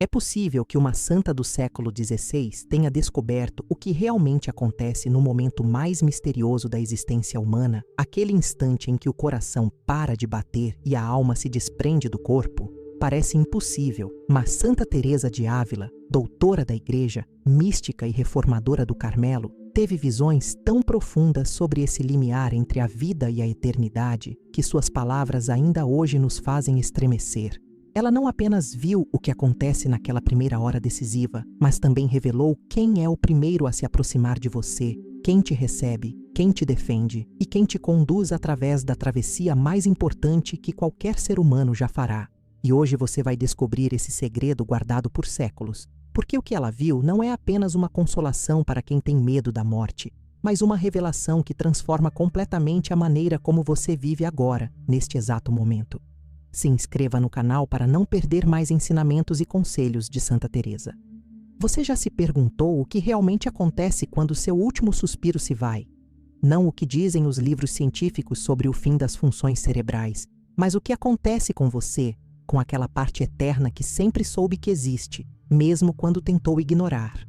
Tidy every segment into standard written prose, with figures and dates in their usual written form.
É possível que uma santa do século XVI tenha descoberto o que realmente acontece no momento mais misterioso da existência humana, aquele instante em que o coração para de bater e a alma se desprende do corpo? Parece impossível, mas Santa Teresa de Ávila, doutora da Igreja, mística e reformadora do Carmelo, teve visões tão profundas sobre esse limiar entre a vida e a eternidade que suas palavras ainda hoje nos fazem estremecer. Ela não apenas viu o que acontece naquela primeira hora decisiva, mas também revelou quem é o primeiro a se aproximar de você, quem te recebe, quem te defende e quem te conduz através da travessia mais importante que qualquer ser humano já fará. E hoje você vai descobrir esse segredo guardado por séculos, porque o que ela viu não é apenas uma consolação para quem tem medo da morte, mas uma revelação que transforma completamente a maneira como você vive agora, neste exato momento. Se inscreva no canal para não perder mais ensinamentos e conselhos de Santa Teresa. Você já se perguntou o que realmente acontece quando seu último suspiro se vai? Não o que dizem os livros científicos sobre o fim das funções cerebrais, mas o que acontece com você, com aquela parte eterna que sempre soube que existe, mesmo quando tentou ignorar.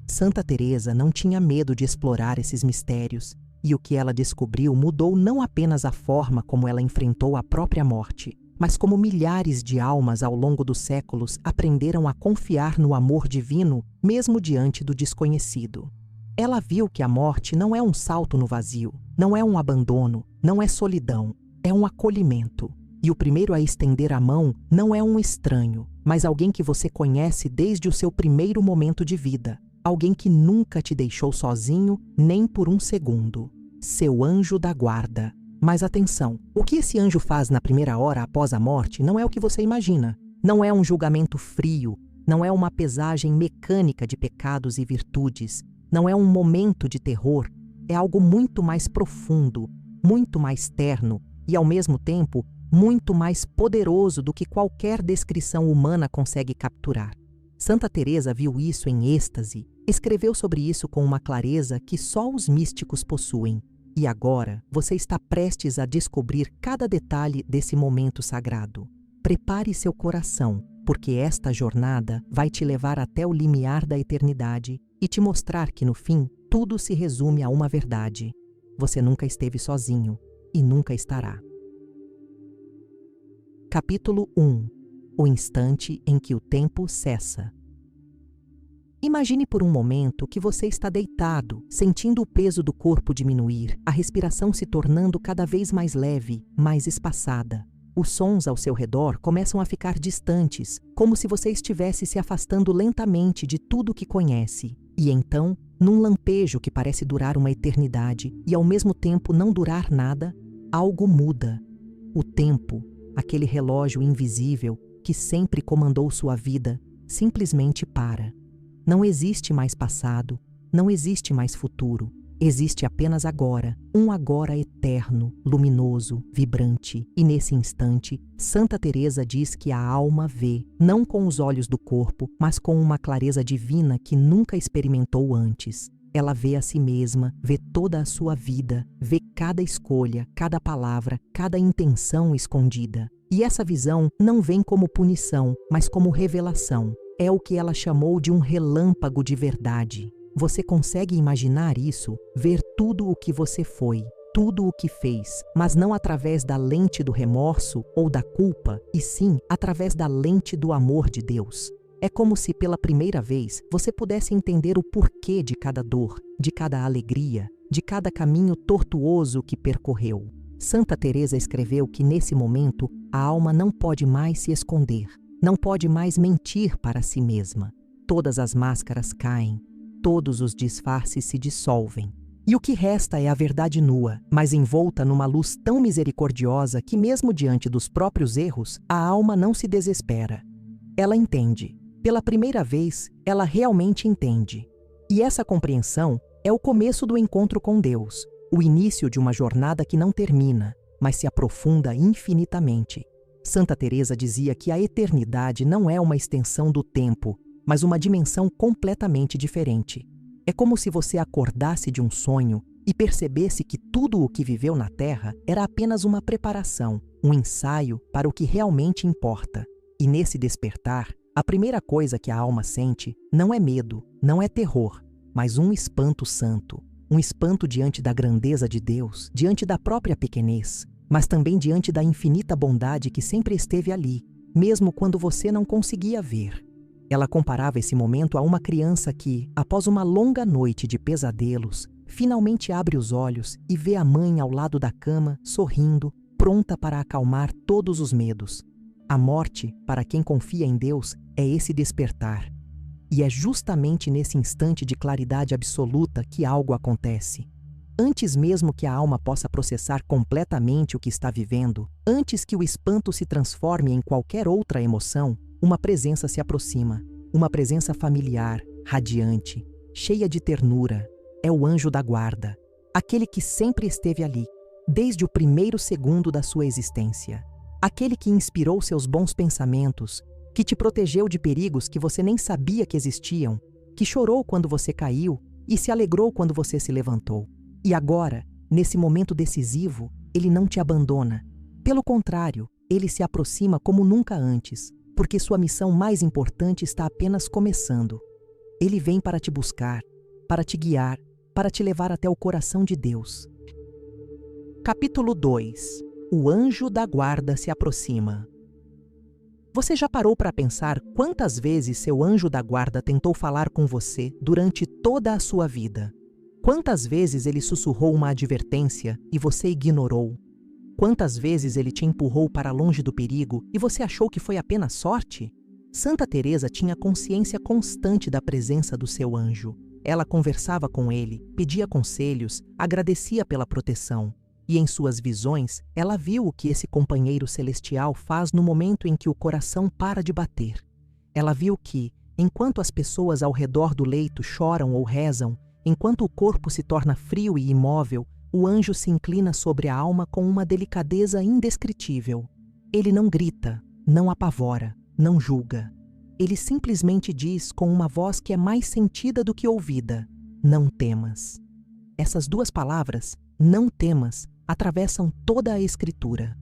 Santa Teresa não tinha medo de explorar esses mistérios, e o que ela descobriu mudou não apenas a forma como ela enfrentou a própria morte, mas como milhares de almas ao longo dos séculos aprenderam a confiar no amor divino, mesmo diante do desconhecido. Ela viu que a morte não é um salto no vazio, não é um abandono, não é solidão, é um acolhimento. E o primeiro a estender a mão não é um estranho, mas alguém que você conhece desde o seu primeiro momento de vida, alguém que nunca te deixou sozinho nem por um segundo. Seu anjo da guarda. Mas atenção, o que esse anjo faz na primeira hora após a morte não é o que você imagina. Não é um julgamento frio, não é uma pesagem mecânica de pecados e virtudes, não é um momento de terror, é algo muito mais profundo, muito mais terno e, ao mesmo tempo, muito mais poderoso do que qualquer descrição humana consegue capturar. Santa Teresa viu isso em êxtase, escreveu sobre isso com uma clareza que só os místicos possuem. E agora, você está prestes a descobrir cada detalhe desse momento sagrado. Prepare seu coração, porque esta jornada vai te levar até o limiar da eternidade e te mostrar que, no fim, tudo se resume a uma verdade. Você nunca esteve sozinho e nunca estará. Capítulo 1. O instante em que o tempo cessa. Imagine por um momento que você está deitado, sentindo o peso do corpo diminuir, a respiração se tornando cada vez mais leve, mais espaçada. Os sons ao seu redor começam a ficar distantes, como se você estivesse se afastando lentamente de tudo que conhece. E então, num lampejo que parece durar uma eternidade e ao mesmo tempo não durar nada, algo muda. O tempo, aquele relógio invisível que sempre comandou sua vida, simplesmente para. Não existe mais passado, não existe mais futuro. Existe apenas agora, um agora eterno, luminoso, vibrante. E nesse instante, Santa Teresa diz que a alma vê, não com os olhos do corpo, mas com uma clareza divina que nunca experimentou antes. Ela vê a si mesma, vê toda a sua vida, vê cada escolha, cada palavra, cada intenção escondida. E essa visão não vem como punição, mas como revelação. É o que ela chamou de um relâmpago de verdade. Você consegue imaginar isso? Ver tudo o que você foi, tudo o que fez, mas não através da lente do remorso ou da culpa, e sim através da lente do amor de Deus. É como se pela primeira vez você pudesse entender o porquê de cada dor, de cada alegria, de cada caminho tortuoso que percorreu. Santa Teresa escreveu que nesse momento a alma não pode mais se esconder. Não pode mais mentir para si mesma. Todas as máscaras caem, todos os disfarces se dissolvem. E o que resta é a verdade nua, mas envolta numa luz tão misericordiosa que mesmo diante dos próprios erros, a alma não se desespera. Ela entende. Pela primeira vez, ela realmente entende. E essa compreensão é o começo do encontro com Deus, o início de uma jornada que não termina, mas se aprofunda infinitamente. Santa Teresa dizia que a eternidade não é uma extensão do tempo, mas uma dimensão completamente diferente. É como se você acordasse de um sonho e percebesse que tudo o que viveu na Terra era apenas uma preparação, um ensaio para o que realmente importa. E nesse despertar, A primeira coisa que a alma sente não é medo, não é terror, mas um espanto santo. Um espanto diante da grandeza de Deus, diante da própria pequenez, mas também diante da infinita bondade que sempre esteve ali, mesmo quando você não conseguia ver. Ela comparava esse momento a uma criança que, após uma longa noite de pesadelos, finalmente abre os olhos e vê a mãe ao lado da cama, sorrindo, pronta para acalmar todos os medos. A morte, para quem confia em Deus, é esse despertar. E é justamente nesse instante de claridade absoluta que algo acontece. Antes mesmo que a alma possa processar completamente o que está vivendo, antes que o espanto se transforme em qualquer outra emoção, uma presença se aproxima. Uma presença familiar, radiante, cheia de ternura. É o anjo da guarda, aquele que sempre esteve ali, desde o primeiro segundo da sua existência. Aquele que inspirou seus bons pensamentos, que te protegeu de perigos que você nem sabia que existiam, que chorou quando você caiu e se alegrou quando você se levantou. E agora, nesse momento decisivo, ele não te abandona. Pelo contrário, ele se aproxima como nunca antes, porque sua missão mais importante está apenas começando. Ele vem para te buscar, para te guiar, para te levar até o coração de Deus. Capítulo 2. O anjo da guarda se aproxima. Você já parou para pensar quantas vezes seu anjo da guarda tentou falar com você durante toda a sua vida? Quantas vezes ele sussurrou uma advertência e você ignorou? Quantas vezes ele te empurrou para longe do perigo e você achou que foi apenas sorte? Santa Teresa tinha consciência constante da presença do seu anjo. Ela conversava com ele, pedia conselhos, agradecia pela proteção. E em suas visões, ela viu o que esse companheiro celestial faz no momento em que o coração para de bater. Ela viu que, enquanto as pessoas ao redor do leito choram ou rezam, enquanto o corpo se torna frio e imóvel, o anjo se inclina sobre a alma com uma delicadeza indescritível. Ele não grita, não apavora, não julga. Ele simplesmente diz com uma voz que é mais sentida do que ouvida: não temas. Essas duas palavras, não temas, atravessam toda a Escritura.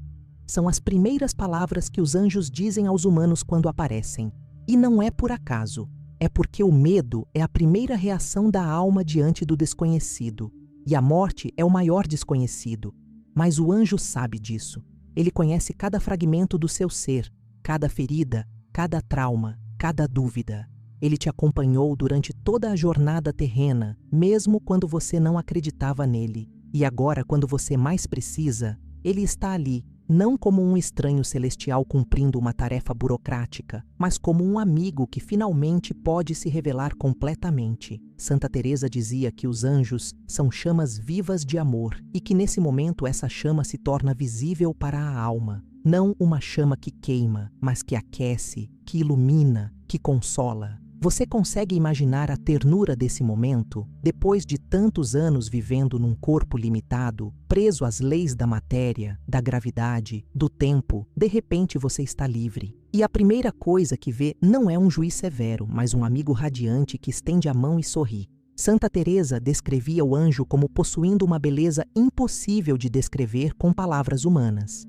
São as primeiras palavras que os anjos dizem aos humanos quando aparecem. E não é por acaso. É porque o medo é a primeira reação da alma diante do desconhecido. E a morte é o maior desconhecido. Mas o anjo sabe disso. Ele conhece cada fragmento do seu ser, cada ferida, cada trauma, cada dúvida. Ele te acompanhou durante toda a jornada terrena, mesmo quando você não acreditava nele. E agora, quando você mais precisa, ele está ali, não como um estranho celestial cumprindo uma tarefa burocrática, mas como um amigo que finalmente pode se revelar completamente. Santa Teresa dizia que os anjos são chamas vivas de amor e que nesse momento essa chama se torna visível para a alma. Não uma chama que queima, mas que aquece, que ilumina, que consola. Você consegue imaginar a ternura desse momento, depois de tantos anos vivendo num corpo limitado, preso às leis da matéria, da gravidade, do tempo? De repente você está livre. E a primeira coisa que vê não é um juiz severo, mas um amigo radiante que estende a mão e sorri. Santa Teresa descrevia o anjo como possuindo uma beleza impossível de descrever com palavras humanas.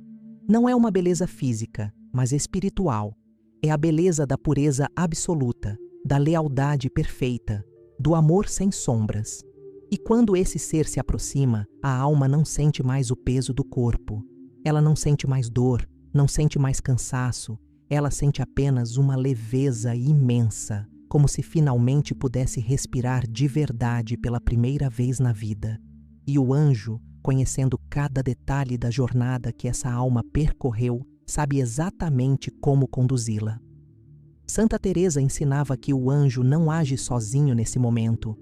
Não é uma beleza física, mas espiritual. É a beleza da pureza absoluta, da lealdade perfeita, do amor sem sombras. E quando esse ser se aproxima, a alma não sente mais o peso do corpo. Ela não sente mais dor, não sente mais cansaço. Ela sente apenas uma leveza imensa, como se finalmente pudesse respirar de verdade pela primeira vez na vida. E o anjo, conhecendo cada detalhe da jornada que essa alma percorreu, sabe exatamente como conduzi-la. Santa Teresa ensinava que o anjo não age sozinho nesse momento.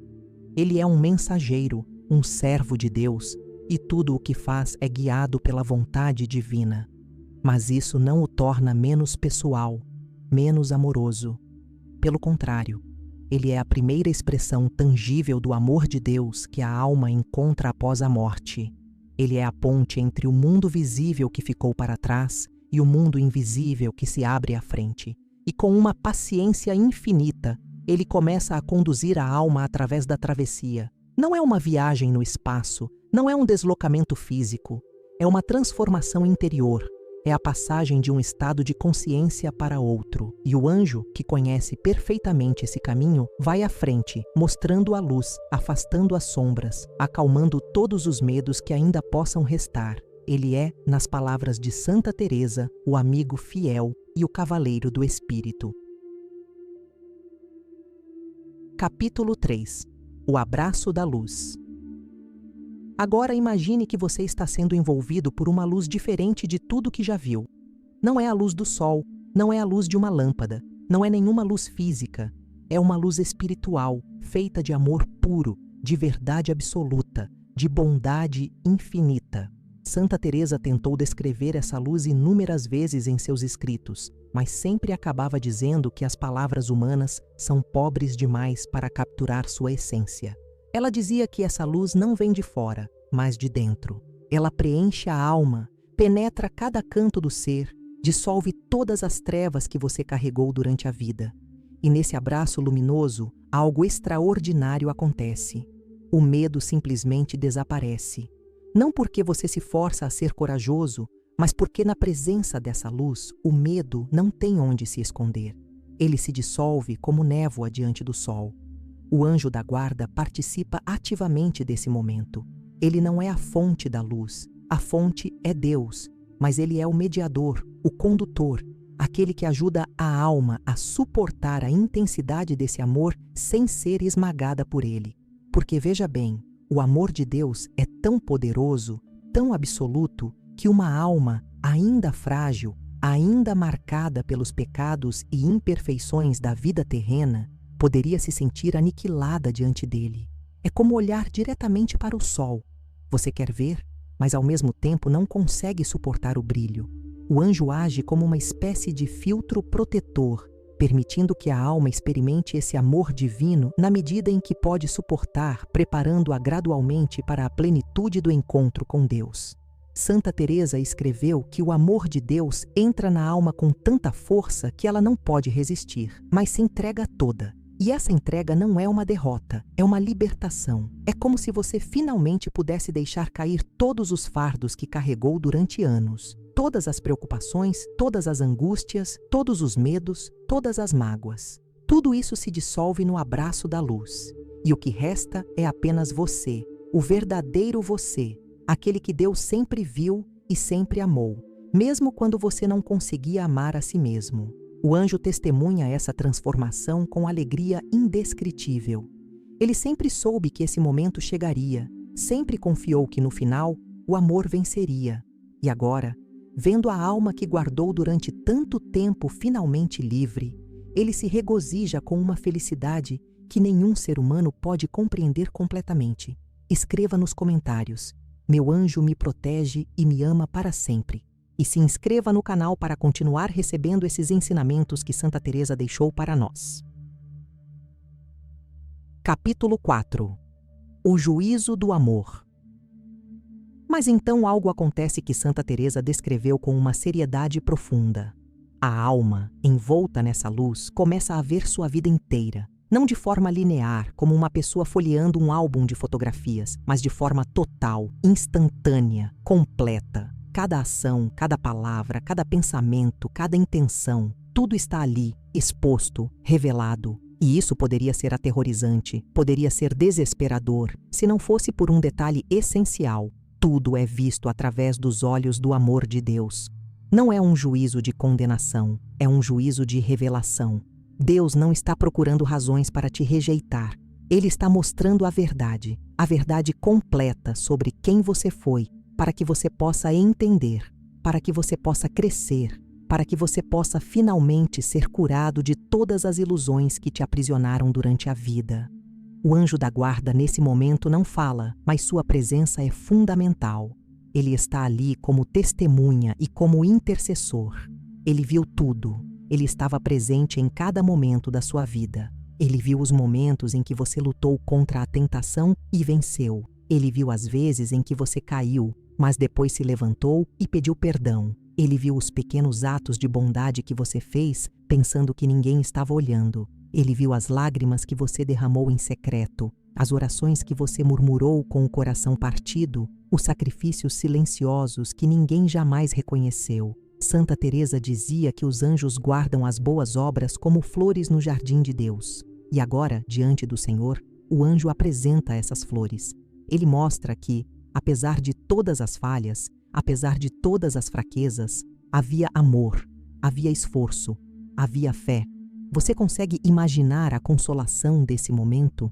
Ele é um mensageiro, um servo de Deus, e tudo o que faz é guiado pela vontade divina. Mas isso não o torna menos pessoal, menos amoroso. Pelo contrário, ele é a primeira expressão tangível do amor de Deus que a alma encontra após a morte. Ele é a ponte entre o mundo visível que ficou para trás e o mundo invisível que se abre à frente. E com uma paciência infinita, ele começa a conduzir a alma através da travessia. Não é uma viagem no espaço, não é um deslocamento físico, é uma transformação interior, é a passagem de um estado de consciência para outro, e o anjo, que conhece perfeitamente esse caminho, vai à frente, mostrando a luz, afastando as sombras, acalmando todos os medos que ainda possam restar. Ele é, nas palavras de Santa Teresa, o amigo fiel e o cavaleiro do espírito. Capítulo 3. O abraço da luz. Agora imagine que você está sendo envolvido por uma luz diferente de tudo que já viu. Não é a luz do sol, não é a luz de uma lâmpada, não é nenhuma luz física. É uma luz espiritual, feita de amor puro, de verdade absoluta, de bondade infinita. Santa Teresa tentou descrever essa luz inúmeras vezes em seus escritos, mas sempre acabava dizendo que as palavras humanas são pobres demais para capturar sua essência. Ela dizia que essa luz não vem de fora, mas de dentro. Ela preenche a alma, penetra cada canto do ser, dissolve todas as trevas que você carregou durante a vida. E nesse abraço luminoso, algo extraordinário acontece. O medo simplesmente desaparece. Não porque você se força a ser corajoso, mas porque na presença dessa luz, o medo não tem onde se esconder. Ele se dissolve como névoa diante do sol. O anjo da guarda participa ativamente desse momento. Ele não é a fonte da luz, a fonte é Deus, mas ele é o mediador, o condutor, aquele que ajuda a alma a suportar a intensidade desse amor sem ser esmagada por ele. Porque veja bem, o amor de Deus é tão poderoso, tão absoluto, que uma alma ainda frágil, ainda marcada pelos pecados e imperfeições da vida terrena, poderia se sentir aniquilada diante dele. É como olhar diretamente para o sol. Você quer ver, mas ao mesmo tempo não consegue suportar o brilho. O anjo age como uma espécie de filtro protetor, permitindo que a alma experimente esse amor divino na medida em que pode suportar, preparando-a gradualmente para a plenitude do encontro com Deus. Santa Teresa escreveu que o amor de Deus entra na alma com tanta força que ela não pode resistir, mas se entrega toda. E essa entrega não é uma derrota, é uma libertação. É como se você finalmente pudesse deixar cair todos os fardos que carregou durante anos, todas as preocupações, todas as angústias, todos os medos, todas as mágoas. Tudo isso se dissolve no abraço da luz. E o que resta é apenas você, o verdadeiro você, aquele que Deus sempre viu e sempre amou, mesmo quando você não conseguia amar a si mesmo. O anjo testemunha essa transformação com alegria indescritível. Ele sempre soube que esse momento chegaria, sempre confiou que no final o amor venceria. E agora, vendo a alma que guardou durante tanto tempo finalmente livre, ele se regozija com uma felicidade que nenhum ser humano pode compreender completamente. Escreva nos comentários: meu anjo me protege e me ama para sempre. E se inscreva no canal para continuar recebendo esses ensinamentos que Santa Teresa deixou para nós. Capítulo 4. O juízo do amor. Mas então algo acontece que Santa Teresa descreveu com uma seriedade profunda. A alma, envolta nessa luz, começa a ver sua vida inteira, não de forma linear, como uma pessoa folheando um álbum de fotografias, mas de forma total, instantânea, completa. Cada ação, cada palavra, cada pensamento, cada intenção, tudo está ali, exposto, revelado. E isso poderia ser aterrorizante, poderia ser desesperador, se não fosse por um detalhe essencial. Tudo é visto através dos olhos do amor de Deus. Não é um juízo de condenação, é um juízo de revelação. Deus não está procurando razões para te rejeitar. Ele está mostrando a verdade completa sobre quem você foi, para que você possa entender, para que você possa crescer, para que você possa finalmente ser curado de todas as ilusões que te aprisionaram durante a vida. O anjo da guarda nesse momento não fala, mas sua presença é fundamental. Ele está ali como testemunha e como intercessor. Ele viu tudo. Ele estava presente em cada momento da sua vida. Ele viu os momentos em que você lutou contra a tentação e venceu. Ele viu as vezes em que você caiu, mas depois se levantou e pediu perdão. Ele viu os pequenos atos de bondade que você fez, pensando que ninguém estava olhando. Ele viu as lágrimas que você derramou em secreto, as orações que você murmurou com o coração partido, os sacrifícios silenciosos que ninguém jamais reconheceu. Santa Teresa dizia que os anjos guardam as boas obras como flores no jardim de Deus. E agora, diante do Senhor, o anjo apresenta essas flores. Ele mostra que, apesar de todas as falhas, apesar de todas as fraquezas, havia amor, havia esforço, havia fé. Você consegue imaginar a consolação desse momento?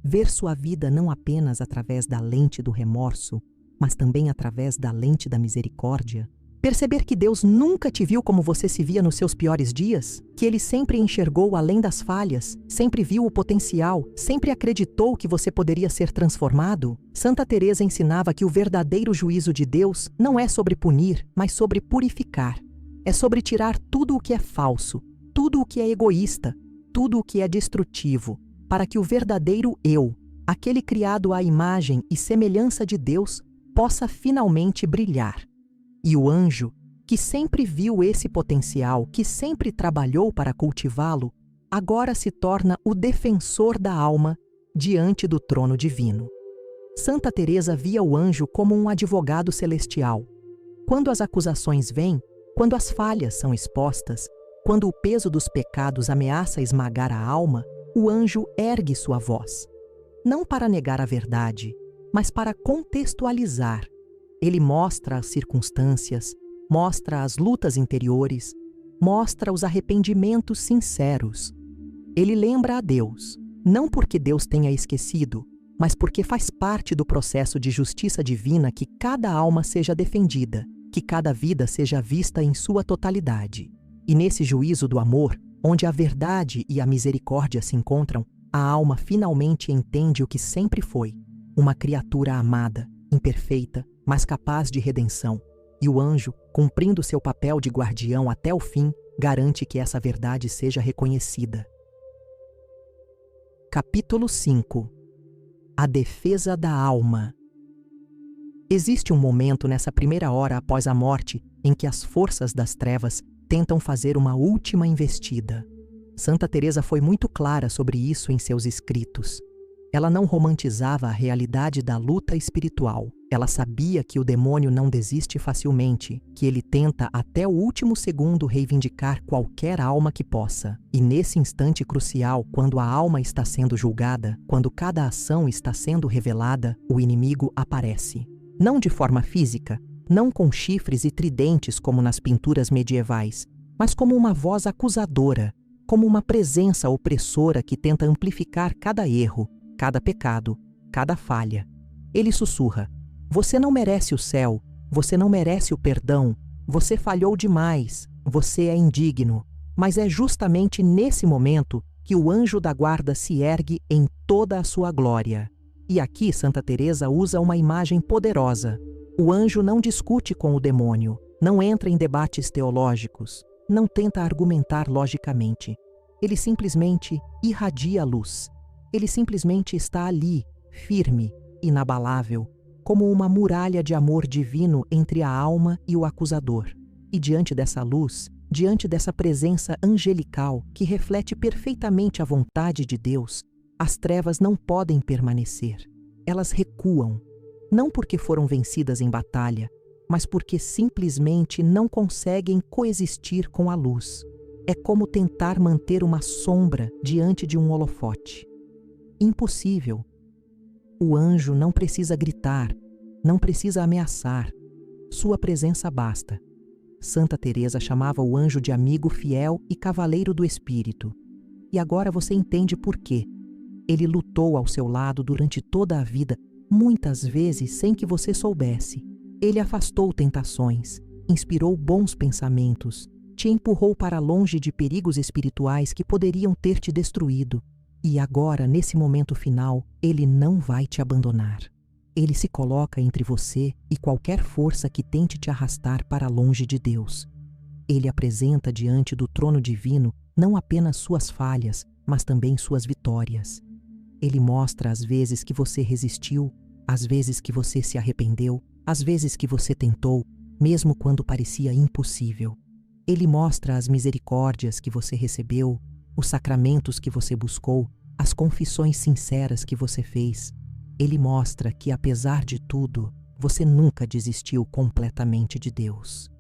Ver sua vida não apenas através da lente do remorso, mas também através da lente da misericórdia? Perceber que Deus nunca te viu como você se via nos seus piores dias? Que Ele sempre enxergou além das falhas, sempre viu o potencial, sempre acreditou que você poderia ser transformado? Santa Teresa ensinava que o verdadeiro juízo de Deus não é sobre punir, mas sobre purificar. É sobre tirar tudo o que é falso, tudo o que é egoísta, tudo o que é destrutivo, para que o verdadeiro eu, aquele criado à imagem e semelhança de Deus, possa finalmente brilhar. E o anjo, que sempre viu esse potencial, que sempre trabalhou para cultivá-lo, agora se torna o defensor da alma diante do trono divino. Santa Teresa via o anjo como um advogado celestial. Quando as acusações vêm, quando as falhas são expostas, quando o peso dos pecados ameaça esmagar a alma, o anjo ergue sua voz. Não para negar a verdade, mas para contextualizar. Ele mostra as circunstâncias, mostra as lutas interiores, mostra os arrependimentos sinceros. Ele lembra a Deus, não porque Deus tenha esquecido, mas porque faz parte do processo de justiça divina que cada alma seja defendida, que cada vida seja vista em sua totalidade. E nesse juízo do amor, onde a verdade e a misericórdia se encontram, a alma finalmente entende o que sempre foi, uma criatura amada, imperfeita, mas capaz de redenção. E o anjo, cumprindo seu papel de guardião até o fim, garante que essa verdade seja reconhecida. Capítulo 5. A defesa da alma. Existe um momento nessa primeira hora após a morte em que as forças das trevas tentam fazer uma última investida. Santa Teresa foi muito clara sobre isso em seus escritos. Ela não romantizava a realidade da luta espiritual. Ela sabia que o demônio não desiste facilmente, que ele tenta até o último segundo reivindicar qualquer alma que possa. E nesse instante crucial, quando a alma está sendo julgada, quando cada ação está sendo revelada, o inimigo aparece. Não de forma física, não com chifres e tridentes como nas pinturas medievais, mas como uma voz acusadora, como uma presença opressora que tenta amplificar cada erro, cada pecado, cada falha. Ele sussurra: você não merece o céu, você não merece o perdão, você falhou demais, você é indigno. Mas é justamente nesse momento que o anjo da guarda se ergue em toda a sua glória. E aqui Santa Teresa usa uma imagem poderosa. O anjo não discute com o demônio, não entra em debates teológicos, não tenta argumentar logicamente. Ele simplesmente irradia a luz. Ele simplesmente está ali, firme, inabalável, como uma muralha de amor divino entre a alma e o acusador. E diante dessa luz, diante dessa presença angelical que reflete perfeitamente a vontade de Deus, as trevas não podem permanecer. Elas recuam, não porque foram vencidas em batalha, mas porque simplesmente não conseguem coexistir com a luz. É como tentar manter uma sombra diante de um holofote. Impossível. O anjo não precisa gritar, não precisa ameaçar. Sua presença basta. Santa Teresa chamava o anjo de amigo fiel e cavaleiro do espírito. E agora você entende por quê. Ele lutou ao seu lado durante toda a vida, muitas vezes sem que você soubesse. Ele afastou tentações, inspirou bons pensamentos, te empurrou para longe de perigos espirituais que poderiam ter te destruído. E agora, nesse momento final, ele não vai te abandonar. Ele se coloca entre você e qualquer força que tente te arrastar para longe de Deus. Ele apresenta diante do trono divino não apenas suas falhas, mas também suas vitórias. Ele mostra as vezes que você resistiu, as vezes que você se arrependeu, as vezes que você tentou, mesmo quando parecia impossível. Ele mostra as misericórdias que você recebeu, os sacramentos que você buscou, as confissões sinceras que você fez. Ele mostra que, apesar de tudo, você nunca desistiu completamente de Deus.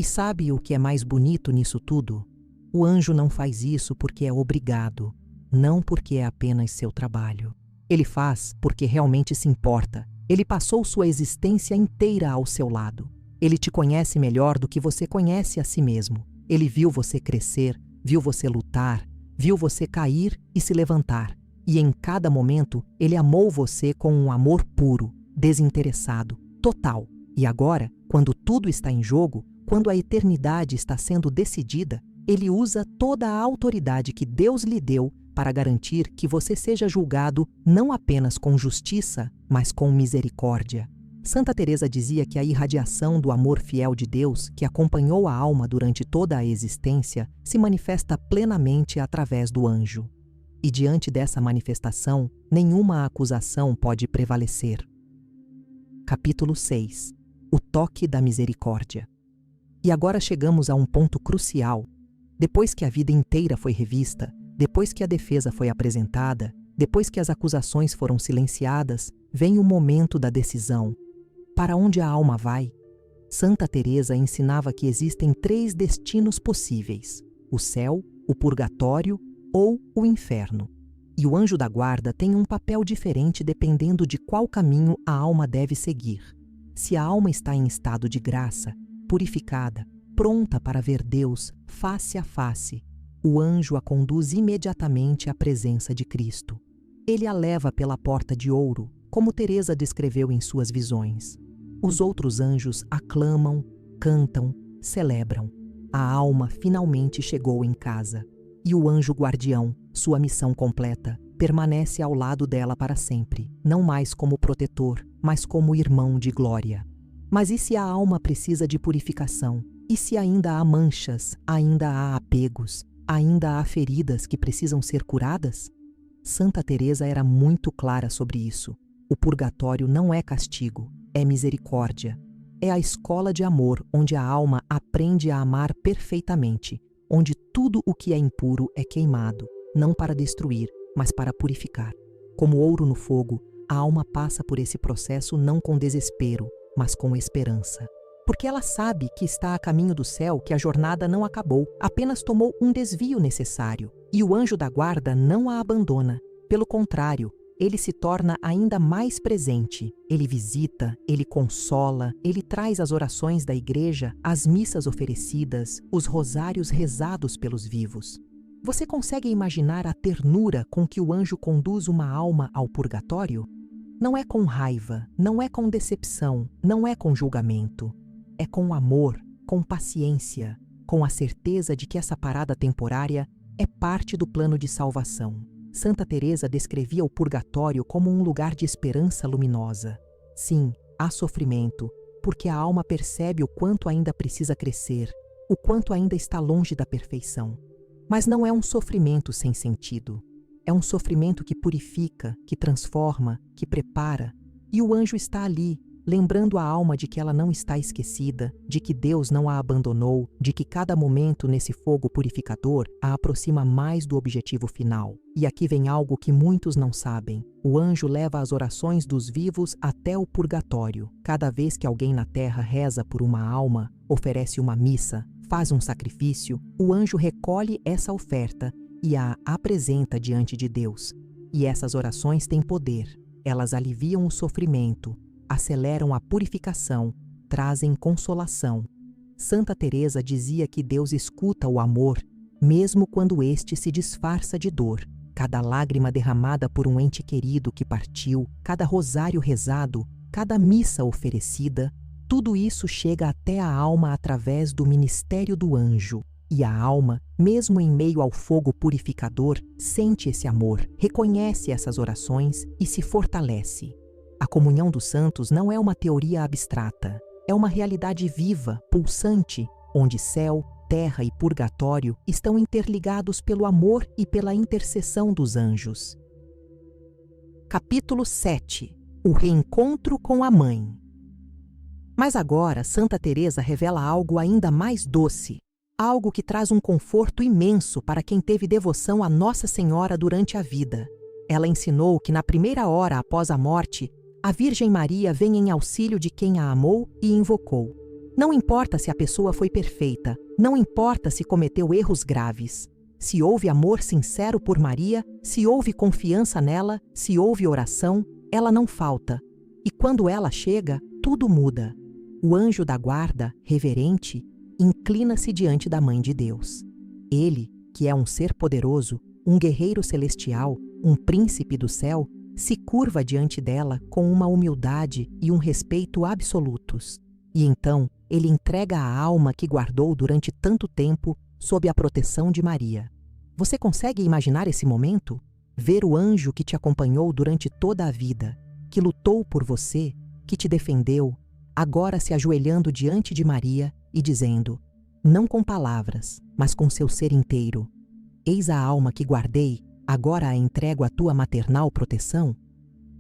E sabe o que é mais bonito nisso tudo? O anjo não faz isso porque é obrigado, não porque é apenas seu trabalho. Ele faz porque realmente se importa. Ele passou sua existência inteira ao seu lado. Ele te conhece melhor do que você conhece a si mesmo. Ele viu você crescer, viu você lutar, viu você cair e se levantar. E em cada momento, ele amou você com um amor puro, desinteressado, total. E agora, quando tudo está em jogo, quando a eternidade está sendo decidida, ele usa toda a autoridade que Deus lhe deu para garantir que você seja julgado não apenas com justiça, mas com misericórdia. Santa Teresa dizia que a irradiação do amor fiel de Deus, que acompanhou a alma durante toda a existência, se manifesta plenamente através do anjo. E diante dessa manifestação, nenhuma acusação pode prevalecer. Capítulo 6. O toque da misericórdia. E agora chegamos a um ponto crucial. Depois que a vida inteira foi revista, depois que a defesa foi apresentada, depois que as acusações foram silenciadas, vem o momento da decisão. Para onde a alma vai? Santa Teresa ensinava que existem 3 destinos possíveis: o céu, o purgatório ou o inferno. E o anjo da guarda tem um papel diferente dependendo de qual caminho a alma deve seguir. Se a alma está em estado de graça, purificada, pronta para ver Deus face a face, o anjo a conduz imediatamente à presença de Cristo. Ele a leva pela porta de ouro, como Teresa descreveu em suas visões. Os outros anjos aclamam, cantam, celebram. A alma finalmente chegou em casa. E o anjo guardião, sua missão completa, permanece ao lado dela para sempre, não mais como protetor, mas como irmão de glória. Mas e se a alma precisa de purificação? E se ainda há manchas, ainda há apegos, ainda há feridas que precisam ser curadas? Santa Teresa era muito clara sobre isso. O purgatório não é castigo, é misericórdia. É a escola de amor onde a alma aprende a amar perfeitamente, onde tudo o que é impuro é queimado, não para destruir, mas para purificar. Como ouro no fogo, a alma passa por esse processo não com desespero, mas com esperança. Porque ela sabe que está a caminho do céu, que a jornada não acabou, apenas tomou um desvio necessário. E o anjo da guarda não a abandona. Pelo contrário, ele se torna ainda mais presente. Ele visita, ele consola, ele traz as orações da igreja, as missas oferecidas, os rosários rezados pelos vivos. Você consegue imaginar a ternura com que o anjo conduz uma alma ao purgatório? Não é com raiva, não é com decepção, não é com julgamento. É com amor, com paciência, com a certeza de que essa parada temporária é parte do plano de salvação. Santa Teresa descrevia o purgatório como um lugar de esperança luminosa. Sim, há sofrimento, porque a alma percebe o quanto ainda precisa crescer, o quanto ainda está longe da perfeição. Mas não é um sofrimento sem sentido. É um sofrimento que purifica, que transforma, que prepara. E o anjo está ali, lembrando a alma de que ela não está esquecida, de que Deus não a abandonou, de que cada momento nesse fogo purificador a aproxima mais do objetivo final. E aqui vem algo que muitos não sabem. O anjo leva as orações dos vivos até o purgatório. Cada vez que alguém na terra reza por uma alma, oferece uma missa, faz um sacrifício, o anjo recolhe essa oferta e a apresenta diante de Deus. E essas orações têm poder. Elas aliviam o sofrimento, aceleram a purificação, trazem consolação. Santa Teresa dizia que Deus escuta o amor, mesmo quando este se disfarça de dor. Cada lágrima derramada por um ente querido que partiu, cada rosário rezado, cada missa oferecida, tudo isso chega até a alma através do ministério do anjo. E a alma, mesmo em meio ao fogo purificador, sente esse amor, reconhece essas orações e se fortalece. A comunhão dos santos não é uma teoria abstrata, é uma realidade viva, pulsante, onde céu, terra e purgatório estão interligados pelo amor e pela intercessão dos anjos. Capítulo 7. O reencontro com a mãe. Mas agora Santa Teresa revela algo ainda mais doce, algo que traz um conforto imenso para quem teve devoção a Nossa Senhora durante a vida. Ela ensinou que na primeira hora após a morte, a Virgem Maria vem em auxílio de quem a amou e invocou. Não importa se a pessoa foi perfeita, não importa se cometeu erros graves. Se houve amor sincero por Maria, se houve confiança nela, se houve oração, ela não falta. E quando ela chega, tudo muda. O anjo da guarda, reverente, inclina-se diante da Mãe de Deus. Ele, que é um ser poderoso, um guerreiro celestial, um príncipe do céu, se curva diante dela com uma humildade e um respeito absolutos. E então, ele entrega a alma que guardou durante tanto tempo sob a proteção de Maria. Você consegue imaginar esse momento? Ver o anjo que te acompanhou durante toda a vida, que lutou por você, que te defendeu, agora se ajoelhando diante de Maria e dizendo, não com palavras, mas com seu ser inteiro: eis a alma que guardei, agora a entrego à tua maternal proteção?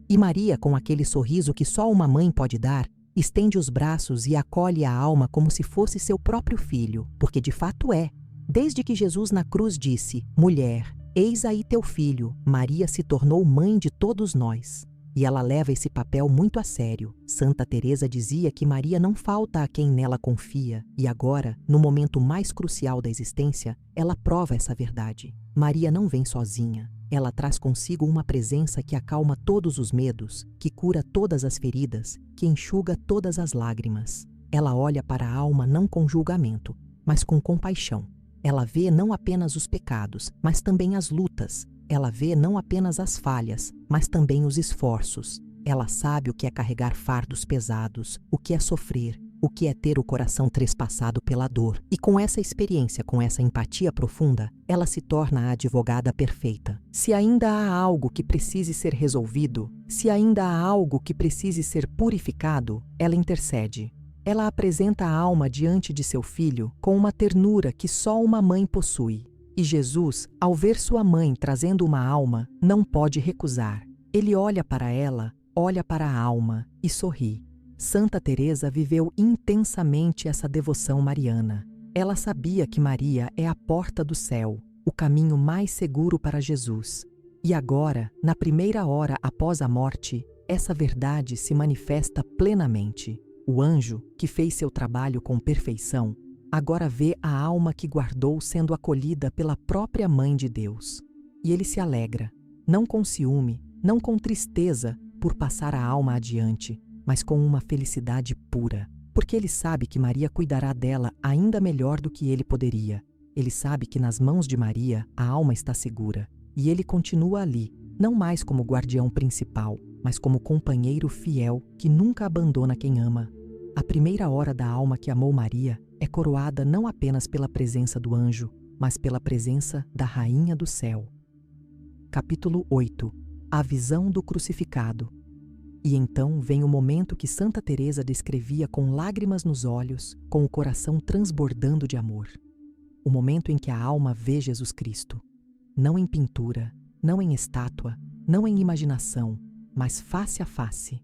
E Maria, com aquele sorriso que só uma mãe pode dar, estende os braços e acolhe a alma como se fosse seu próprio filho, porque de fato é. Desde que Jesus na cruz disse, mulher, eis aí teu filho, Maria se tornou mãe de todos nós. E ela leva esse papel muito a sério. Santa Teresa dizia que Maria não falta a quem nela confia, e agora, no momento mais crucial da existência, ela prova essa verdade. Maria não vem sozinha. Ela traz consigo uma presença que acalma todos os medos, que cura todas as feridas, que enxuga todas as lágrimas. Ela olha para a alma não com julgamento, mas com compaixão. Ela vê não apenas os pecados, mas também as lutas. Ela vê não apenas as falhas, mas também os esforços. Ela sabe o que é carregar fardos pesados, o que é sofrer, o que é ter o coração trespassado pela dor. E com essa experiência, com essa empatia profunda, ela se torna a advogada perfeita. Se ainda há algo que precise ser resolvido, se ainda há algo que precise ser purificado, ela intercede. Ela apresenta a alma diante de seu filho com uma ternura que só uma mãe possui. E Jesus, ao ver sua mãe trazendo uma alma, não pode recusar. Ele olha para ela, olha para a alma e sorri. Santa Teresa viveu intensamente essa devoção mariana. Ela sabia que Maria é a porta do céu, o caminho mais seguro para Jesus. E agora, na primeira hora após a morte, essa verdade se manifesta plenamente. O anjo, que fez seu trabalho com perfeição, agora vê a alma que guardou sendo acolhida pela própria Mãe de Deus. E ele se alegra, não com ciúme, não com tristeza por passar a alma adiante, mas com uma felicidade pura, porque ele sabe que Maria cuidará dela ainda melhor do que ele poderia. Ele sabe que nas mãos de Maria a alma está segura, e ele continua ali, não mais como guardião principal, mas como companheiro fiel que nunca abandona quem ama. A primeira hora da alma que amou Maria é coroada não apenas pela presença do anjo, mas pela presença da Rainha do Céu. Capítulo 8. A visão do crucificado. E então vem o momento que Santa Teresa descrevia com lágrimas nos olhos, com o coração transbordando de amor. O momento em que a alma vê Jesus Cristo, não em pintura, não em estátua, não em imaginação, mas face a face.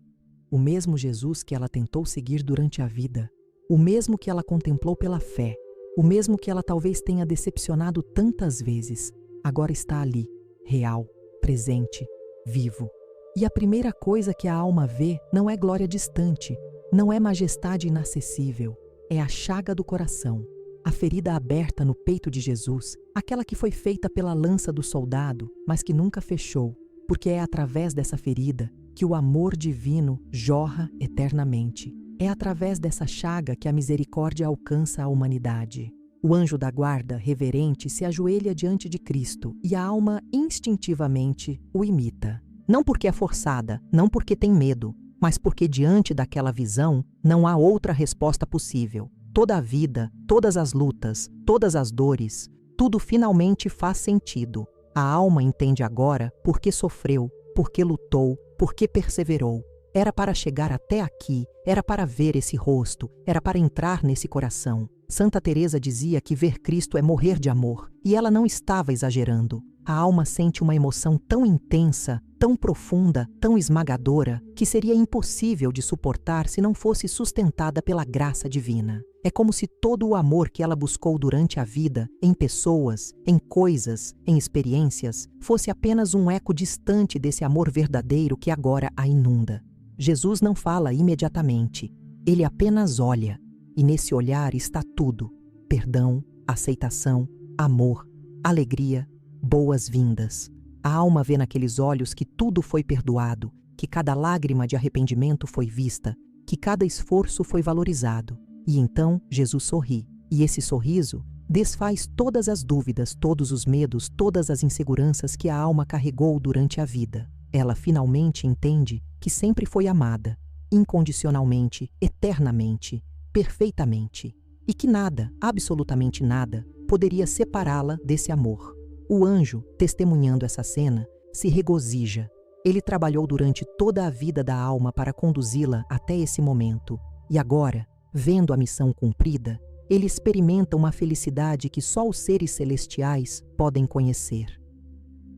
O mesmo Jesus que ela tentou seguir durante a vida, o mesmo que ela contemplou pela fé, o mesmo que ela talvez tenha decepcionado tantas vezes, agora está ali, real, presente, vivo. E a primeira coisa que a alma vê não é glória distante, não é majestade inacessível, é a chaga do coração, a ferida aberta no peito de Jesus, aquela que foi feita pela lança do soldado, mas que nunca fechou, porque é através dessa ferida que o amor divino jorra eternamente. É através dessa chaga que a misericórdia alcança a humanidade. O anjo da guarda, reverente, se ajoelha diante de Cristo e a alma instintivamente o imita. Não porque é forçada, não porque tem medo, mas porque diante daquela visão não há outra resposta possível. Toda a vida, todas as lutas, todas as dores, tudo finalmente faz sentido. A alma entende agora por que sofreu, por que lutou, por que perseverou. Era para chegar até aqui, era para ver esse rosto, era para entrar nesse coração. Santa Teresa dizia que ver Cristo é morrer de amor, e ela não estava exagerando. A alma sente uma emoção tão intensa, tão profunda, tão esmagadora, que seria impossível de suportar se não fosse sustentada pela graça divina. É como se todo o amor que ela buscou durante a vida, em pessoas, em coisas, em experiências, fosse apenas um eco distante desse amor verdadeiro que agora a inunda. Jesus não fala imediatamente, ele apenas olha. e nesse olhar está tudo: perdão, aceitação, amor, alegria, boas-vindas. A alma vê naqueles olhos que tudo foi perdoado, que cada lágrima de arrependimento foi vista, que cada esforço foi valorizado. E então Jesus sorri, e esse sorriso desfaz todas as dúvidas, todos os medos, todas as inseguranças que a alma carregou durante a vida. Ela finalmente entende que sempre foi amada, incondicionalmente, eternamente, perfeitamente, e que nada, absolutamente nada, poderia separá-la desse amor. O anjo, testemunhando essa cena, se regozija. Ele trabalhou durante toda a vida da alma para conduzi-la até esse momento, e agora, vendo a missão cumprida, ele experimenta uma felicidade que só os seres celestiais podem conhecer.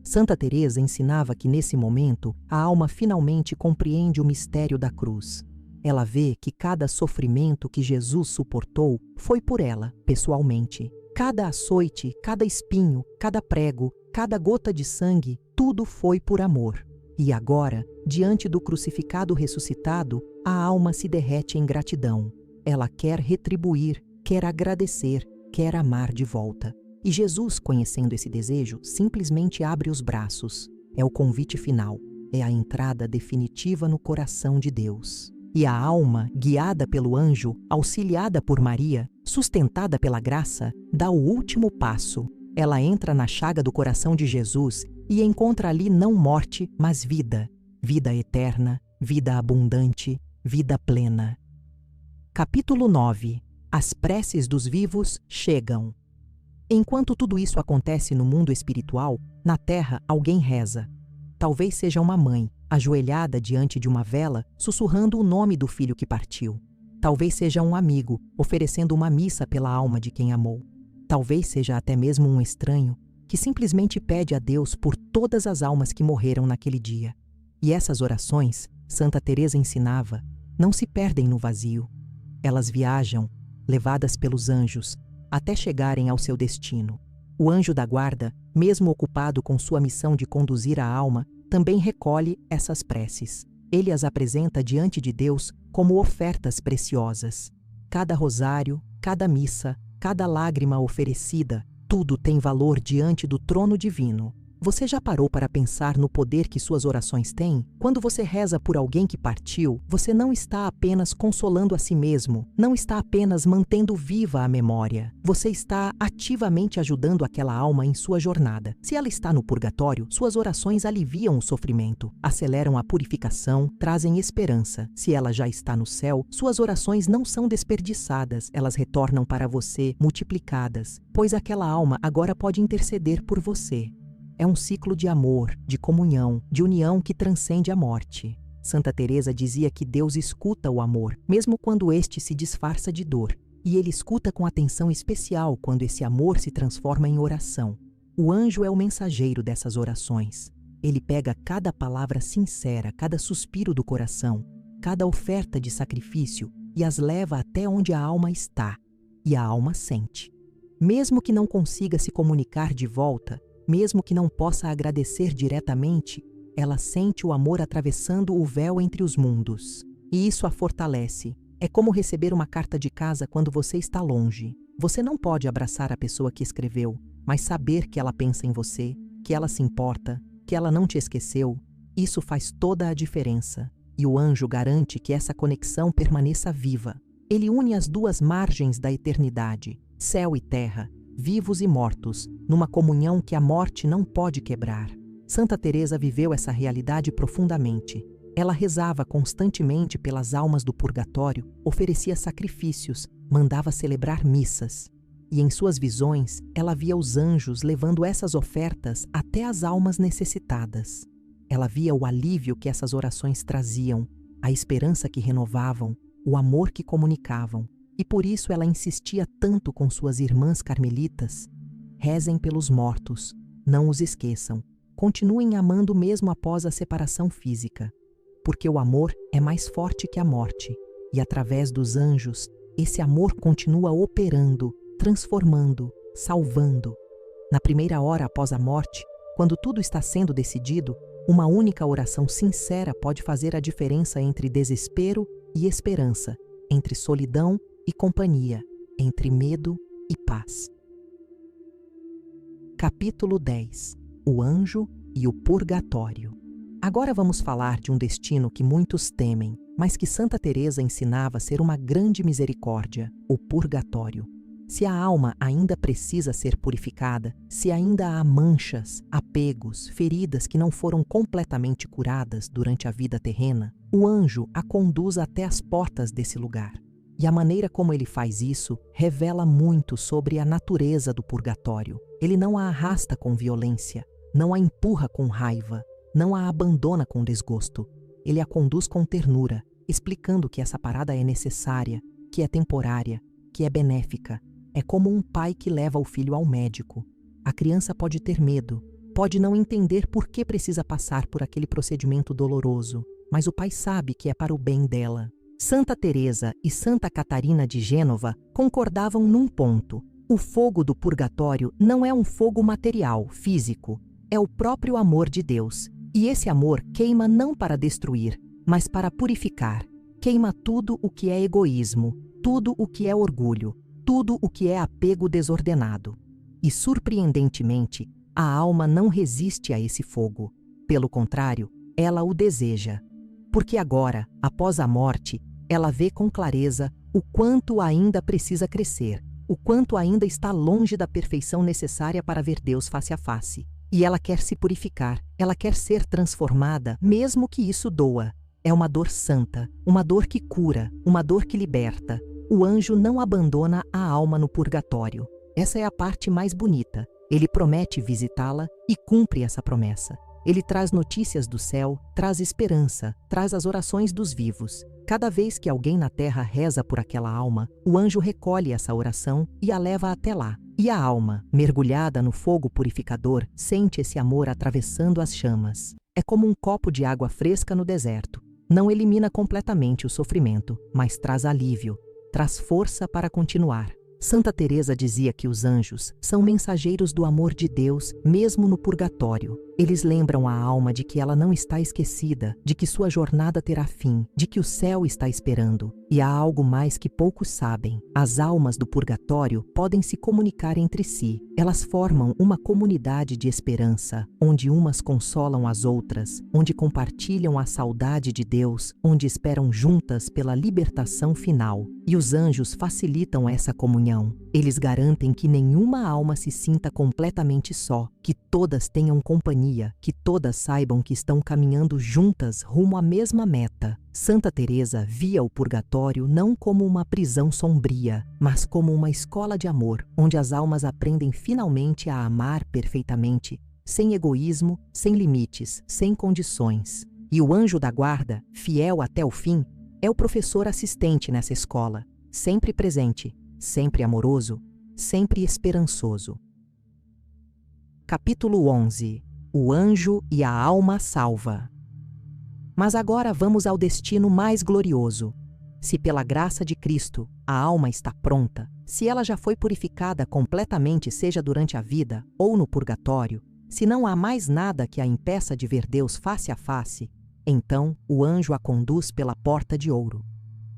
Santa Teresa ensinava que nesse momento a alma finalmente compreende o mistério da cruz. Ela vê que cada sofrimento que Jesus suportou foi por ela, pessoalmente. Cada açoite, cada espinho, cada prego, cada gota de sangue, tudo foi por amor. E agora, diante do crucificado ressuscitado, a alma se derrete em gratidão. Ela quer retribuir, quer agradecer, quer amar de volta. E Jesus, conhecendo esse desejo, simplesmente abre os braços. É o convite final, é a entrada definitiva no coração de Deus. E a alma, guiada pelo anjo, auxiliada por Maria, sustentada pela graça, dá o último passo. Ela entra na chaga do coração de Jesus e encontra ali não morte, mas vida. Vida eterna, vida abundante, vida plena. Capítulo 9. As preces dos vivos chegam. Enquanto tudo isso acontece no mundo espiritual, na terra alguém reza. Talvez seja uma mãe, ajoelhada diante de uma vela, sussurrando o nome do filho que partiu. Talvez seja um amigo, oferecendo uma missa pela alma de quem amou. Talvez seja até mesmo um estranho, que simplesmente pede a Deus por todas as almas que morreram naquele dia. E essas orações, Santa Teresa ensinava, não se perdem no vazio. Elas viajam, levadas pelos anjos, até chegarem ao seu destino. O anjo da guarda, mesmo ocupado com sua missão de conduzir a alma, também recolhe essas preces. Ele as apresenta diante de Deus como ofertas preciosas. Cada rosário, cada missa, cada lágrima oferecida, tudo tem valor diante do trono divino. Você já parou para pensar no poder que suas orações têm? Quando você reza por alguém que partiu, você não está apenas consolando a si mesmo, não está apenas mantendo viva a memória. Você está ativamente ajudando aquela alma em sua jornada. Se ela está no purgatório, suas orações aliviam o sofrimento, aceleram a purificação, trazem esperança. Se ela já está no céu, suas orações não são desperdiçadas, elas retornam para você multiplicadas, pois aquela alma agora pode interceder por você. É um ciclo de amor, de comunhão, de união que transcende a morte. Santa Teresa dizia que Deus escuta o amor, mesmo quando este se disfarça de dor, e ele escuta com atenção especial quando esse amor se transforma em oração. O anjo é o mensageiro dessas orações. Ele pega cada palavra sincera, cada suspiro do coração, cada oferta de sacrifício e as leva até onde a alma está, e a alma sente. Mesmo que não consiga se comunicar de volta, mesmo que não possa agradecer diretamente, ela sente o amor atravessando o véu entre os mundos. E isso a fortalece. É como receber uma carta de casa quando você está longe. Você não pode abraçar a pessoa que escreveu, mas saber que ela pensa em você, que ela se importa, que ela não te esqueceu, isso faz toda a diferença. E o anjo garante que essa conexão permaneça viva. Ele une as duas margens da eternidade, céu e terra, vivos e mortos, numa comunhão que a morte não pode quebrar. Santa Teresa viveu essa realidade profundamente. Ela rezava constantemente pelas almas do purgatório, oferecia sacrifícios, mandava celebrar missas. E em suas visões, ela via os anjos levando essas ofertas até as almas necessitadas. Ela via o alívio que essas orações traziam, a esperança que renovavam, o amor que comunicavam. E por isso ela insistia tanto com suas irmãs carmelitas: rezem pelos mortos, não os esqueçam, continuem amando mesmo após a separação física, porque o amor é mais forte que a morte, e através dos anjos, esse amor continua operando, transformando, salvando. Na primeira hora após a morte, quando tudo está sendo decidido, uma única oração sincera pode fazer a diferença entre desespero e esperança, entre solidão e companhia, entre medo e paz. Capítulo 10. O anjo e o purgatório. Agora vamos falar de um destino que muitos temem, mas que Santa Teresa ensinava ser uma grande misericórdia, o purgatório. Se a alma ainda precisa ser purificada, se ainda há manchas, apegos, feridas que não foram completamente curadas durante a vida terrena, o anjo a conduz até as portas desse lugar. E a maneira como ele faz isso revela muito sobre a natureza do purgatório. Ele não a arrasta com violência, não a empurra com raiva, não a abandona com desgosto. Ele a conduz com ternura, explicando que essa parada é necessária, que é temporária, que é benéfica. É como um pai que leva o filho ao médico. A criança pode ter medo, pode não entender por que precisa passar por aquele procedimento doloroso, mas o pai sabe que é para o bem dela. Santa Teresa e Santa Catarina de Gênova concordavam num ponto. O fogo do purgatório não é um fogo material, físico. É o próprio amor de Deus. E esse amor queima não para destruir, mas para purificar. Queima tudo o que é egoísmo, tudo o que é orgulho, tudo o que é apego desordenado. E, surpreendentemente, a alma não resiste a esse fogo. Pelo contrário, ela o deseja. Porque agora, após a morte, ela vê com clareza o quanto ainda precisa crescer, o quanto ainda está longe da perfeição necessária para ver Deus face a face. E ela quer se purificar, ela quer ser transformada, mesmo que isso doa. É uma dor santa, uma dor que cura, uma dor que liberta. O anjo não abandona a alma no purgatório. Essa é a parte mais bonita. Ele promete visitá-la e cumpre essa promessa. Ele traz notícias do céu, traz esperança, traz as orações dos vivos. Cada vez que alguém na terra reza por aquela alma, o anjo recolhe essa oração e a leva até lá. E a alma, mergulhada no fogo purificador, sente esse amor atravessando as chamas. É como um copo de água fresca no deserto. Não elimina completamente o sofrimento, mas traz alívio, traz força para continuar. Santa Teresa dizia que os anjos são mensageiros do amor de Deus, mesmo no purgatório. Eles lembram a alma de que ela não está esquecida, de que sua jornada terá fim, de que o céu está esperando. E há algo mais que poucos sabem. As almas do purgatório podem se comunicar entre si. Elas formam uma comunidade de esperança, onde umas consolam as outras, onde compartilham a saudade de Deus, onde esperam juntas pela libertação final. E os anjos facilitam essa comunhão. Eles garantem que nenhuma alma se sinta completamente só, que todas tenham companhia, que todas saibam que estão caminhando juntas rumo à mesma meta. Santa Teresa via o purgatório não como uma prisão sombria, mas como uma escola de amor, onde as almas aprendem finalmente a amar perfeitamente, sem egoísmo, sem limites, sem condições. E o anjo da guarda, fiel até o fim, é o professor assistente nessa escola, sempre presente, sempre amoroso, sempre esperançoso. Capítulo 11. O anjo e a alma salva. Mas agora vamos ao destino mais glorioso. Se pela graça de Cristo a alma está pronta, se ela já foi purificada completamente, seja durante a vida ou no purgatório, se não há mais nada que a impeça de ver Deus face a face, então o anjo a conduz pela porta de ouro.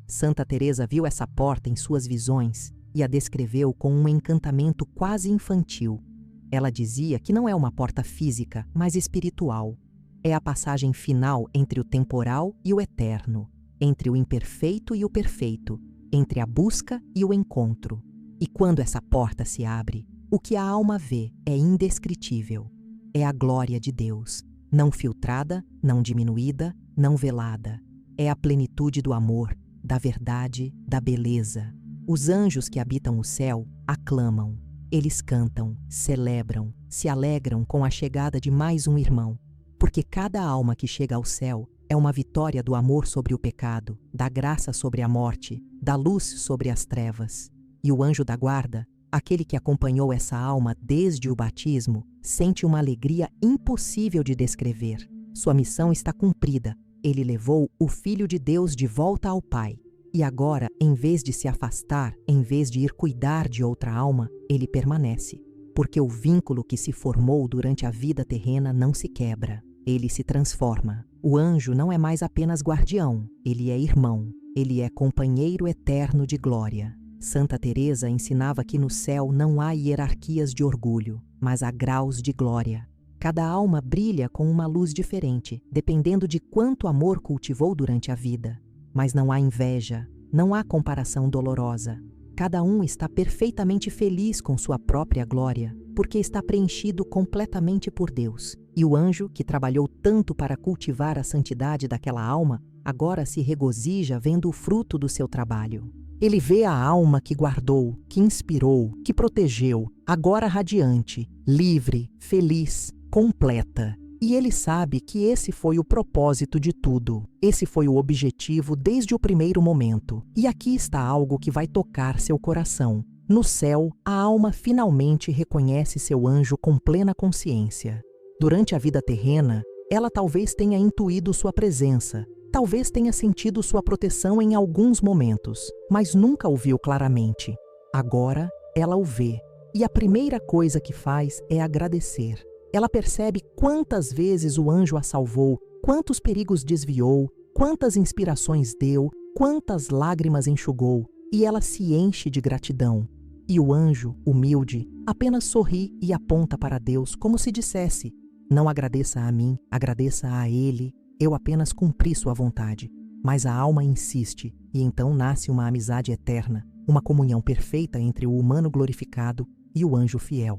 Santa Teresa viu essa porta em suas visões e a descreveu com um encantamento quase infantil. Ela dizia que não é uma porta física, mas espiritual. É a passagem final entre o temporal e o eterno, entre o imperfeito e o perfeito, entre a busca e o encontro. E quando essa porta se abre, o que a alma vê é indescritível. É a glória de Deus, não filtrada, não diminuída, não velada. É a plenitude do amor, da verdade, da beleza. Os anjos que habitam o céu aclamam. Eles cantam, celebram, se alegram com a chegada de mais um irmão, porque cada alma que chega ao céu é uma vitória do amor sobre o pecado, da graça sobre a morte, da luz sobre as trevas. E o anjo da guarda, aquele que acompanhou essa alma desde o batismo, sente uma alegria impossível de descrever. Sua missão está cumprida. Ele levou o Filho de Deus de volta ao Pai. E agora, em vez de se afastar, em vez de ir cuidar de outra alma, ele permanece. Porque o vínculo que se formou durante a vida terrena não se quebra. Ele se transforma. O anjo não é mais apenas guardião, ele é irmão. Ele é companheiro eterno de glória. Santa Teresa ensinava que no céu não há hierarquias de orgulho, mas há graus de glória. Cada alma brilha com uma luz diferente, dependendo de quanto amor cultivou durante a vida. Mas não há inveja, não há comparação dolorosa. Cada um está perfeitamente feliz com sua própria glória, porque está preenchido completamente por Deus. E o anjo, que trabalhou tanto para cultivar a santidade daquela alma, agora se regozija vendo o fruto do seu trabalho. Ele vê a alma que guardou, que inspirou, que protegeu, agora radiante, livre, feliz, completa. E ele sabe que esse foi o propósito de tudo. Esse foi o objetivo desde o primeiro momento. E aqui está algo que vai tocar seu coração. No céu, a alma finalmente reconhece seu anjo com plena consciência. Durante a vida terrena, ela talvez tenha intuído sua presença, talvez tenha sentido sua proteção em alguns momentos, mas nunca o viu claramente. Agora, ela o vê, e a primeira coisa que faz é agradecer. Ela percebe quantas vezes o anjo a salvou, quantos perigos desviou, quantas inspirações deu, quantas lágrimas enxugou, e ela se enche de gratidão. E o anjo, humilde, apenas sorri e aponta para Deus como se dissesse: não agradeça a mim, agradeça a Ele, eu apenas cumpri sua vontade. Mas a alma insiste, e então nasce uma amizade eterna, uma comunhão perfeita entre o humano glorificado e o anjo fiel.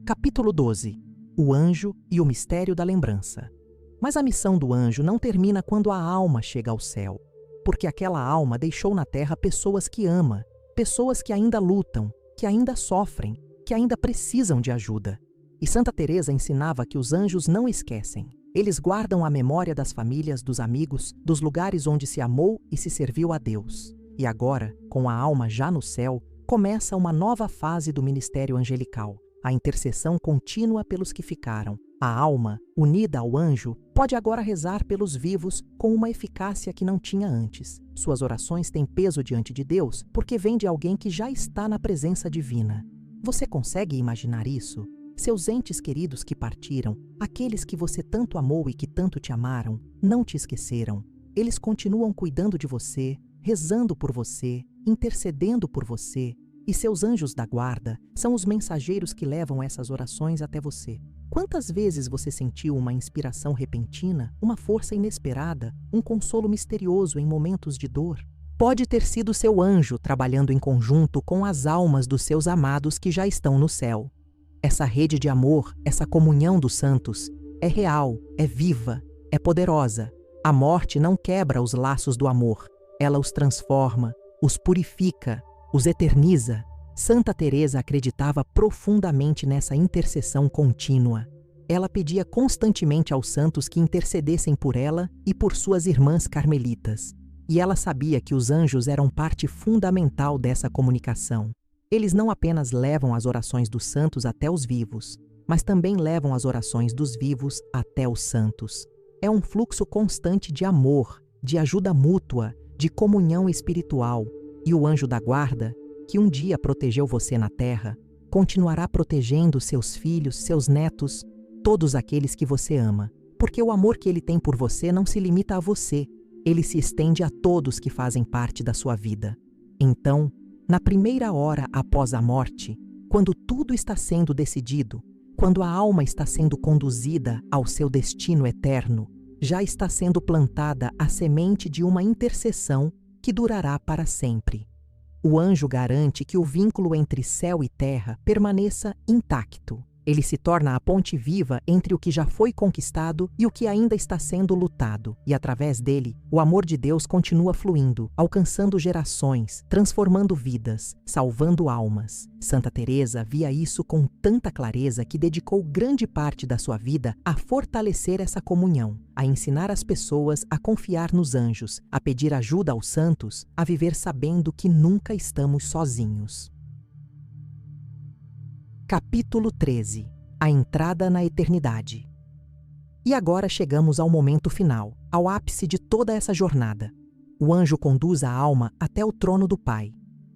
Capítulo 12. O anjo e o mistério da lembrança. Mas a missão do anjo não termina quando a alma chega ao céu, porque aquela alma deixou na terra pessoas que ama, pessoas que ainda lutam, que ainda sofrem, que ainda precisam de ajuda. E Santa Teresa ensinava que os anjos não esquecem. Eles guardam a memória das famílias, dos amigos, dos lugares onde se amou e se serviu a Deus. E agora, com a alma já no céu, começa uma nova fase do ministério angelical, a intercessão contínua pelos que ficaram. A alma, unida ao anjo, pode agora rezar pelos vivos com uma eficácia que não tinha antes. Suas orações têm peso diante de Deus porque vêm de alguém que já está na presença divina. Você consegue imaginar isso? Seus entes queridos que partiram, aqueles que você tanto amou e que tanto te amaram, não te esqueceram. Eles continuam cuidando de você, rezando por você, intercedendo por você. E seus anjos da guarda são os mensageiros que levam essas orações até você. Quantas vezes você sentiu uma inspiração repentina, uma força inesperada, um consolo misterioso em momentos de dor? Pode ter sido seu anjo trabalhando em conjunto com as almas dos seus amados que já estão no céu. Essa rede de amor, essa comunhão dos santos, é real, é viva, é poderosa. A morte não quebra os laços do amor. Ela os transforma, os purifica, os eterniza. Santa Teresa acreditava profundamente nessa intercessão contínua. Ela pedia constantemente aos santos que intercedessem por ela e por suas irmãs carmelitas. E ela sabia que os anjos eram parte fundamental dessa comunicação. Eles não apenas levam as orações dos santos até os vivos, mas também levam as orações dos vivos até os santos. É um fluxo constante de amor, de ajuda mútua, de comunhão espiritual. E o anjo da guarda, que um dia protegeu você na terra, continuará protegendo seus filhos, seus netos, todos aqueles que você ama. Porque o amor que ele tem por você não se limita a você, ele se estende a todos que fazem parte da sua vida. Então, na primeira hora após a morte, quando tudo está sendo decidido, quando a alma está sendo conduzida ao seu destino eterno, já está sendo plantada a semente de uma intercessão que durará para sempre. O anjo garante que o vínculo entre céu e terra permaneça intacto. Ele se torna a ponte viva entre o que já foi conquistado e o que ainda está sendo lutado. E através dele, o amor de Deus continua fluindo, alcançando gerações, transformando vidas, salvando almas. Santa Teresa via isso com tanta clareza que dedicou grande parte da sua vida a fortalecer essa comunhão, a ensinar as pessoas a confiar nos anjos, a pedir ajuda aos santos, a viver sabendo que nunca estamos sozinhos. Capítulo 13. A entrada na eternidade. E agora chegamos ao momento final, ao ápice de toda essa jornada. O anjo conduz a alma até o trono do Pai.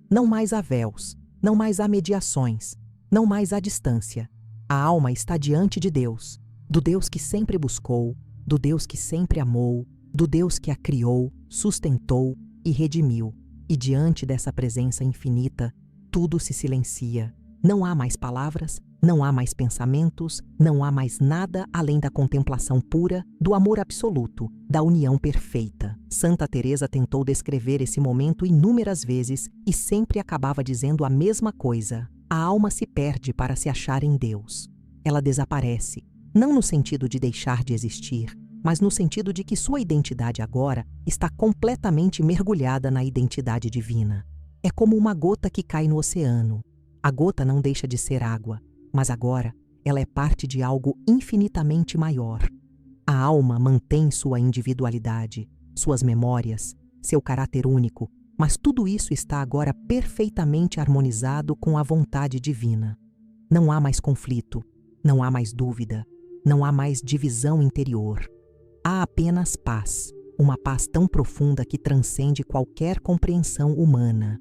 Não mais há véus, não mais há mediações, não mais há distância. A alma está diante de Deus, do Deus que sempre buscou, do Deus que sempre amou, do Deus que a criou, sustentou, e redimiu. E diante dessa presença infinita, tudo se silencia. Não há mais palavras, não há mais pensamentos, não há mais nada além da contemplação pura, do amor absoluto, da união perfeita. Santa Teresa tentou descrever esse momento inúmeras vezes e sempre acabava dizendo a mesma coisa. A alma se perde para se achar em Deus. Ela desaparece, não no sentido de deixar de existir, mas no sentido de que sua identidade agora está completamente mergulhada na identidade divina. É como uma gota que cai no oceano. A gota não deixa de ser água, mas agora ela é parte de algo infinitamente maior. A alma mantém sua individualidade, suas memórias, seu caráter único, mas tudo isso está agora perfeitamente harmonizado com a vontade divina. Não há mais conflito, não há mais dúvida, não há mais divisão interior. Há apenas paz, uma paz tão profunda que transcende qualquer compreensão humana.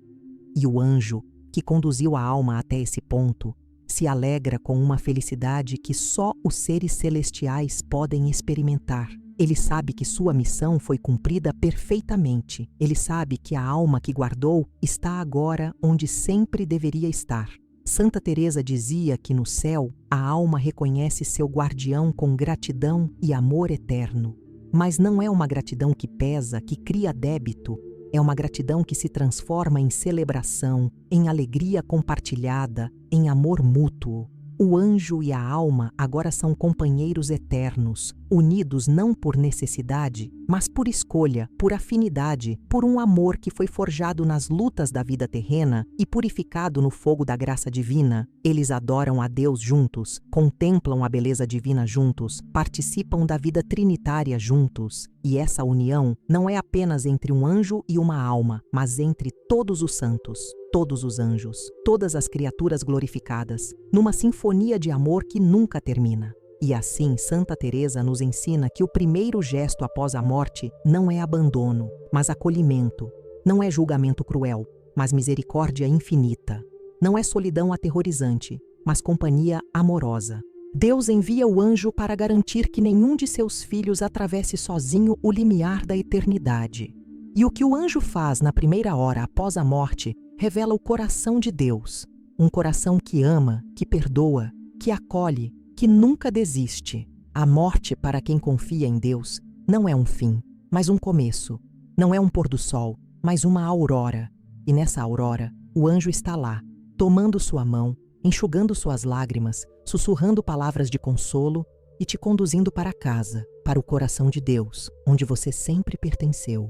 E o anjo, que conduziu a alma até esse ponto, se alegra com uma felicidade que só os seres celestiais podem experimentar. Ele sabe que sua missão foi cumprida perfeitamente. Ele sabe que a alma que guardou está agora onde sempre deveria estar. Santa Teresa dizia que no céu a alma reconhece seu guardião com gratidão e amor eterno. Mas não é uma gratidão que pesa, que cria débito. É uma gratidão que se transforma em celebração, em alegria compartilhada, em amor mútuo. O anjo e a alma agora são companheiros eternos, unidos não por necessidade, mas por escolha, por afinidade, por um amor que foi forjado nas lutas da vida terrena e purificado no fogo da graça divina. Eles adoram a Deus juntos, contemplam a beleza divina juntos, participam da vida trinitária juntos. E essa união não é apenas entre um anjo e uma alma, mas entre todos os santos, todos os anjos, todas as criaturas glorificadas, numa sinfonia de amor que nunca termina. E assim, Santa Teresa nos ensina que o primeiro gesto após a morte não é abandono, mas acolhimento. Não é julgamento cruel, mas misericórdia infinita. Não é solidão aterrorizante, mas companhia amorosa. Deus envia o anjo para garantir que nenhum de seus filhos atravesse sozinho o limiar da eternidade. E o que o anjo faz na primeira hora após a morte revela o coração de Deus, um coração que ama, que perdoa, que acolhe, que nunca desiste. A morte, para quem confia em Deus, não é um fim, mas um começo. Não é um pôr do sol, mas uma aurora. E nessa aurora, o anjo está lá, tomando sua mão, enxugando suas lágrimas, sussurrando palavras de consolo e te conduzindo para casa, para o coração de Deus, onde você sempre pertenceu.